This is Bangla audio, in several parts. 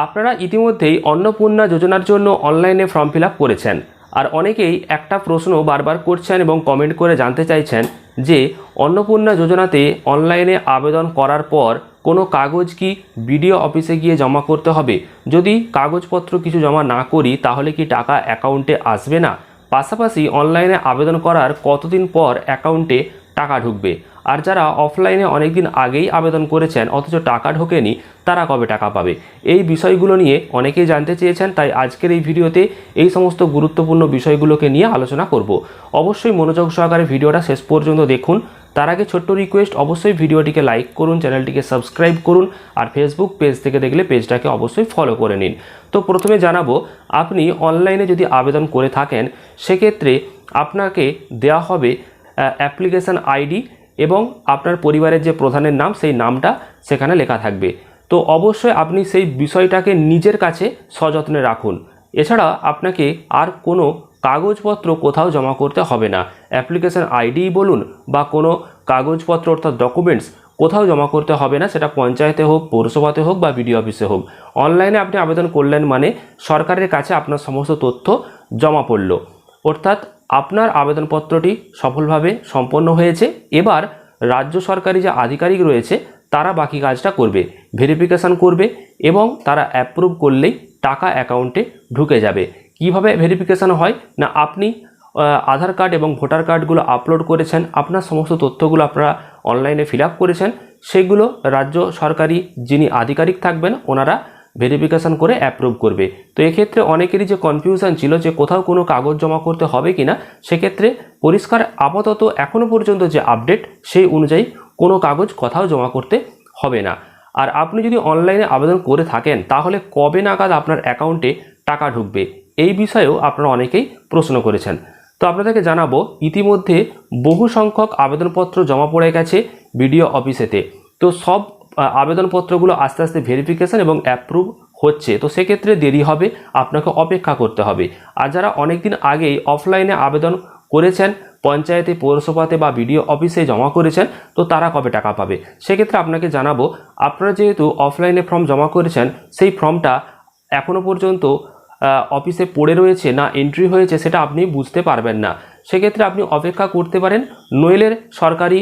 আপনারা ইতিমধ্যেই অন্নপূর্ণা যোজনার জন্য অনলাইনে ফর্ম ফিল আপ করেছেন। আর অনেকেই একটা প্রশ্ন বারবার করছেন এবং কমেন্ট করে জানতে চাইছেন যে অন্নপূর্ণা যোজনাতে অনলাইনে আবেদন করার পর কোনো কাগজ কি বিডিও অফিসে গিয়ে জমা করতে হবে? যদি কাগজপত্র কিছু জমা না করি তাহলে কি টাকা অ্যাকাউন্টে আসবে না? পাশাপাশি অনলাইনে আবেদন করার কতদিন পর অ্যাকাউন্টে টাকা ঢুকবে? আর যারা অফলাইনে অনেক দিন আগেই আবেদন করেছেন অথচ টাকা ঢোকেনি, তারা কবে টাকা পাবে? এই বিষয়গুলো নিয়ে অনেকেই জানতে চেয়েছেন, তাই আজকের এই ভিডিওতে এই সমস্ত গুরুত্বপূর্ণ বিষয়গুলোকে নিয়ে আলোচনা করব। অবশ্যই মনোযোগ সহকারে ভিডিওটা শেষ পর্যন্ত দেখুন। তার আগে ছোট্ট রিকোয়েস্ট, অবশ্যই ভিডিওটিকে লাইক করুন, চ্যানেলটিকে সাবস্ক্রাইব করুন, আর ফেসবুক পেজ থেকে দেখলে পেজটাকে অবশ্যই ফলো করে নিন। তো প্রথমে জানাবো, আপনি অনলাইনে যদি আবেদন করে থাকেন সেক্ষেত্রে আপনাকে দেওয়া হবে অ্যাপ্লিকেশান আইডি এবং আপনার পরিবারের যে প্রধানের নাম সেই নামটা সেখানে লেখা থাকবে। তো অবশ্যই আপনি সেই বিষয়টাকে নিজের কাছে সযত্নে রাখুন। এছাড়া আপনাকে আর কোনো কাগজপত্র কোথাও জমা করতে হবে না। অ্যাপ্লিকেশান আইডি বলুন বা কোনো কাগজপত্র অর্থাৎ ডকুমেন্টস কোথাও জমা করতে হবে না, সেটা পঞ্চায়েতে হোক, পৌরসভাতে হোক বা বিডিও অফিসে হোক। অনলাইনে আপনি আবেদন করলেন মানে সরকারের কাছে আপনার সমস্ত তথ্য জমা পড়ল, অর্থাৎ আপনার আবেদনপত্রটি সফলভাবে সম্পন্ন হয়েছে। এবার রাজ্য সরকারি যে আধিকারিক রয়েছে তারা বাকি কাজটা করবে, ভেরিফিকেশান করবে এবং তারা অ্যাপ্রুভ করলেই টাকা অ্যাকাউন্টে ঢুকে যাবে। কিভাবে ভেরিফিকেশান হয় না, আপনি আধার কার্ড এবং ভোটার কার্ডগুলো আপলোড করেছেন, আপনার সমস্ত তথ্যগুলো আপনারা অনলাইনে ফিল আপ করেছেন, সেগুলো রাজ্য সরকারি যিনি আধিকারিক থাকবেন ওনারা ভেরিফিকেশান করে অ্যাপ্রুভ করবে। তো এক্ষেত্রে অনেকেরই যে কনফিউশন ছিল যে কোথাও কোনো কাগজ জমা করতে হবে কি না, সেক্ষেত্রে পরিষ্কার আপাতত এখনও পর্যন্ত যে আপডেট সেই অনুযায়ী কোনো কাগজ কোথাও জমা করতে হবে না। আর আপনি যদি অনলাইনে আবেদন করে থাকেন তাহলে কবে নাগাদ আপনার অ্যাকাউন্টে টাকা ঢুকবে, এই বিষয়েও আপনারা অনেকেই প্রশ্ন করেছেন। তো আপনাদেরকে জানাবো, ইতিমধ্যে বহু সংখ্যক আবেদনপত্র জমা পড়ে গেছে বিডিও অফিসেতে। তো সব আবেদনপত্রগুলো আস্তে আস্তে ভেরিফিকেশান এবং অ্যাপ্রুভ হচ্ছে। তো সেক্ষেত্রে দেরি হবে, আপনাকে অপেক্ষা করতে হবে। আর যারা অনেক দিন আগেই অফলাইনে আবেদন করেছেন, পঞ্চায়েতে, পৌরসভাতে বা বিডিও অফিসে জমা করেছেন, তো তারা কবে টাকা পাবে? সেক্ষেত্রে আপনাকে জানাবো, আপনারা যেহেতু অফলাইনে ফর্ম জমা করেছেন, সেই ফর্মটা এখনও পর্যন্ত অফিসে পড়ে রয়েছে না এন্ট্রি হয়েছে সেটা আপনি বুঝতে পারবেন না। সেক্ষেত্রে আপনি অপেক্ষা করতে পারেন। নইলের সরকারি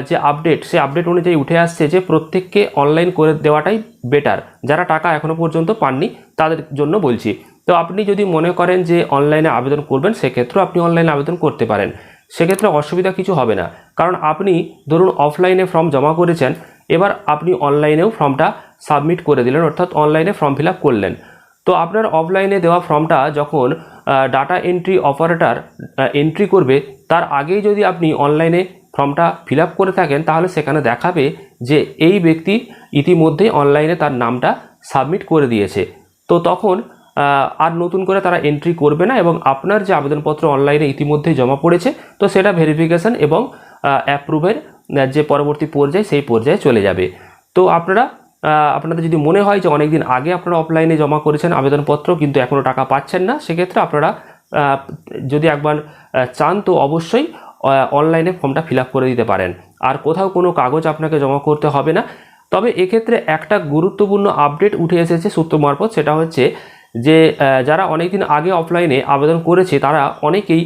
যে আপডেট, সেই আপডেট অনুযায়ী উঠে আসছে যে প্রত্যেককে অনলাইন করে দেওয়াটাই বেটার। যারা টাকা এখনও পর্যন্ত পাননি তাদের জন্য বলছি। তো আপনি যদি মনে করেন যে অনলাইনে আবেদন করবেন, সেক্ষেত্রেও আপনি অনলাইনে আবেদন করতে পারেন। সেক্ষেত্রে অসুবিধা কিছু হবে না, কারণ আপনি ধরুন অফলাইনে ফর্ম জমা করেছেন, এবার আপনি অনলাইনেও ফর্মটা সাবমিট করে দিলেন, অর্থাৎ অনলাইনে ফর্ম ফিল আপ করলেন। তো আপনার অফলাইনে দেওয়া ফর্মটা যখন ডাটা এন্ট্রি অপারেটর এন্ট্রি করবে, তার আগেই যদি আপনি অনলাইনে ফর্মটা ফিল আপ করে থাকেন তাহলে সেখানে দেখাবে যে এই ব্যক্তি ইতিমধ্যেই অনলাইনে তার নামটা সাবমিট করে দিয়েছে। তো তখন আর নতুন করে তারা এন্ট্রি করবে না এবং আপনার যে আবেদনপত্র অনলাইনে ইতিমধ্যেই জমা পড়েছে, তো সেটা ভেরিফিকেশান এবং অ্যাপ্রুভের যে পরবর্তী পর্যায়ে সেই পর্যায়ে চলে যাবে। তো আপনাদের যদি মনে হয় যে অনেক দিন আগে আপনারা অফলাইনে জমা করেছেন আবেদনপত্র কিন্তু এখনও টাকা পাচ্ছেন না, সেক্ষেত্রে আপনারা যদি একবার চান তো অবশ্যই অনলাইনে ফর্মটা ফিল আপ করে দিতে পারেন। আর কোথাও কোনো কাগজ আপনাকে জমা করতে হবে না। তবে এক্ষেত্রে একটা গুরুত্বপূর্ণ আপডেট উঠে এসেছে সূত্র মারফত, সেটা হচ্ছে যে যারা অনেক দিন আগে অফলাইনে আবেদন করেছে তারা অনেকেই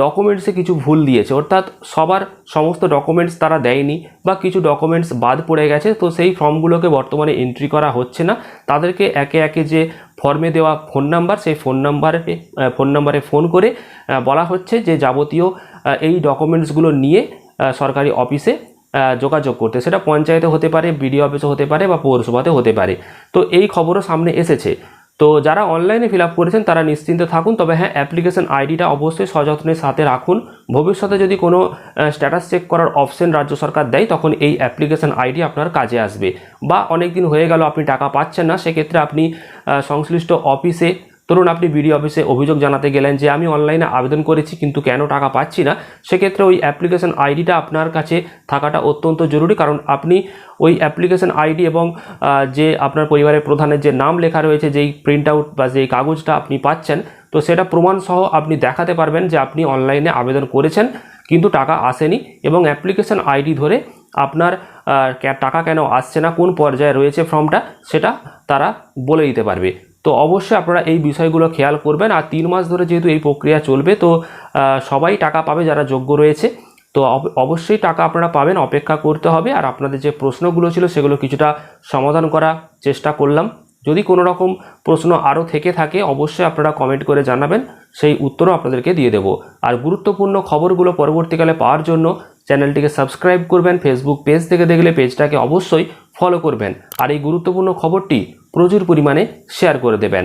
ডকুমেন্টসে কিছু ভুল দিয়েছে, অর্থাৎ সবার সমস্ত ডকুমেন্টস তারা দেয়নি বা কিছু ডকুমেন্টস বাদ পড়ে গেছে। তো সেই ফর্মগুলোকে বর্তমানে এন্ট্রি করা হচ্ছে না। তাদেরকে একে একে যে ফর্মে দেওয়া ফোন নাম্বার, সেই ফোন নাম্বারে ফোন করে বলা হচ্ছে যে যাবতীয় এই ডকুমেন্টসগুলো নিয়ে সরকারি অফিসে যোগাযোগ করতে। সেটা পঞ্চায়েতে হতে পারে, বিডিও অফিসে হতে পারে বা পৌরসভাতে হতে পারে। তো এই খবরও সামনে এসেছে। তো যারা অনলাইনে ফিল আপ করেছেন তারা নিশ্চিন্তে থাকুন। তবে হ্যাঁ, অ্যাপ্লিকেশন আইডিটা অবশ্যই সযত্নের সাথে রাখুন। ভবিষ্যতে যদি কোনো স্ট্যাটাস চেক করার অপশন রাজ্য সরকার দেয় তখন এই অ্যাপ্লিকেশন আইডি আপনার কাজে আসবে। বা অনেক দিন হয়ে গেল আপনি টাকা পাচ্ছেন না, সেক্ষেত্রে আপনি সংশ্লিষ্ট অফিসে, ধরুন আপনি বিডিও অফিসে অভিযোগ জানাতে গেলেন যে আমি অনলাইনে আবেদন করেছি কিন্তু কেন টাকা পাচ্ছি না, সেক্ষেত্রে ওই অ্যাপ্লিকেশন আইডিটা আপনার কাছে থাকাটা অত্যন্ত জরুরি। কারণ আপনি ওই অ্যাপ্লিকেশন আইডি এবং যে আপনার পরিবারের প্রধানের যে নাম লেখা রয়েছে, যেই প্রিন্ট আউট বা যেই কাগজটা আপনি পাচ্ছেন, তো সেটা প্রমাণ সহ আপনি দেখাতে পারবেন যে আপনি অনলাইনে আবেদন করেছেন কিন্তু টাকা আসেনি এবং অ্যাপ্লিকেশন আইডি ধরে আপনার টাকা কেন আসছে না, কোন পর্যায়ে রয়েছে ফর্মটা, সেটা তারা বলে দিতে পারবে। তো অবশ্যই আপনারা এই বিষয়গুলো খেয়াল করবেন। আর 3 মাস ধরে যেহেতু এই প্রক্রিয়া চলবে, তো সবাই টাকা পাবে যারা যোগ্য রয়েছে। তো অবশ্যই টাকা আপনারা পাবেন, অপেক্ষা করতে হবে। আর আপনাদের যে প্রশ্নগুলো ছিল সেগুলো কিছুটা সমাধান করার চেষ্টা করলাম। যদি কোনো রকম প্রশ্ন আরও থেকে থাকে অবশ্যই আপনারা কমেন্ট করে জানাবেন, সেই উত্তরও আপনাদেরকে দিয়ে দেব। আর গুরুত্বপূর্ণ খবরগুলো পরবর্তীকালে পাওয়ার জন্য চ্যানেলটিকে সাবস্ক্রাইব করবেন। ফেসবুক পেজ থেকে দেখলে পেজটাকে অবশ্যই ফলো করবেন। আর এই গুরুত্বপূর্ণ খবরটি প্রচুর পরিমাণে শেয়ার করে দেবেন।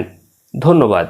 ধন্যবাদ।